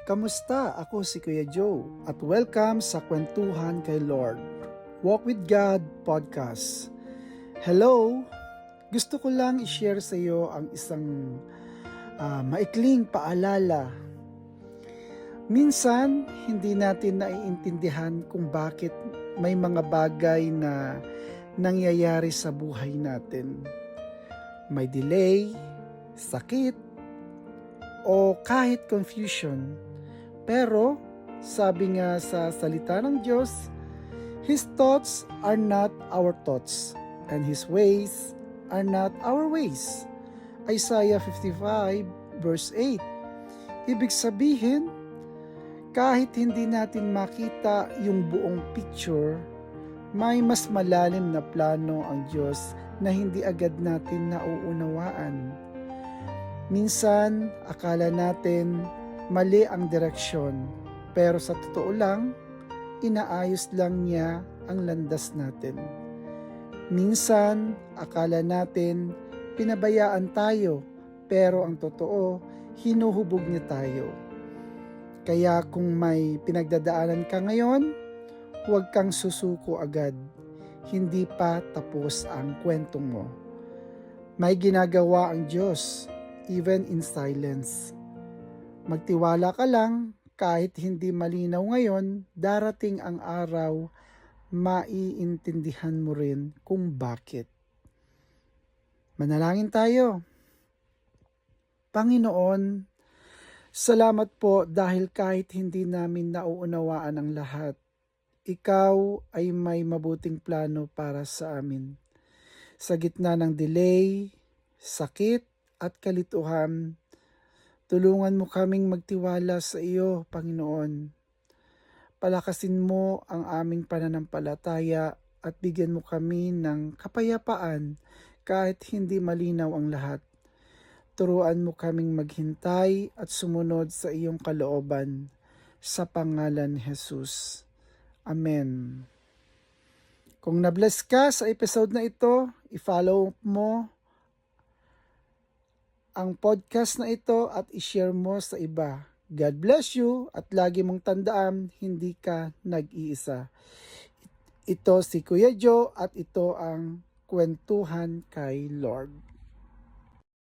Kamusta? Ako si Kuya Joe at welcome sa Kwentuhan kay Lord, Walk with God Podcast. Hello! Gusto ko lang i-share sa iyo ang isang maikling paalala. Minsan, hindi natin naiintindihan kung bakit may mga bagay na nangyayari sa buhay natin. May delay, sakit, o kahit confusion. Pero, sabi nga sa salita ng Diyos, His thoughts are not our thoughts, and His ways are not our ways. Isaiah 55 verse 8. Ibig sabihin, kahit hindi natin makita yung buong picture, may mas malalim na plano ang Diyos na hindi agad natin nauunawaan. Minsan, akala natin mali ang direksyon, pero sa totoo lang, inaayos lang niya ang landas natin. Minsan, akala natin pinabayaan tayo, pero ang totoo, hinuhubog niya tayo. Kaya kung may pinagdadaanan ka ngayon, huwag kang susuko agad. Hindi pa tapos ang kwentong mo. May ginagawa ang Diyos, even in silence. Magtiwala ka lang, kahit hindi malinaw ngayon, darating ang araw, maiintindihan mo rin kung bakit. Manalangin tayo. Panginoon, salamat po dahil kahit hindi namin nauunawaan ang lahat, Ikaw ay may mabuting plano para sa amin. Sa gitna ng delay, sakit at kalituhan, tulungan mo kaming magtiwala sa iyo, Panginoon. Palakasin mo ang aming pananampalataya at bigyan mo kami ng kapayapaan kahit hindi malinaw ang lahat. Turuan mo kaming maghintay at sumunod sa iyong kalooban. Sa pangalan ni Jesus. Amen. Kung na-bless ka sa episode na ito, i-follow mo ang podcast na ito at i-share mo sa iba. God bless you at lagi mong tandaan, hindi ka nag-iisa. Ito si Kuya Joe at ito ang Kwentuhan kay Lord.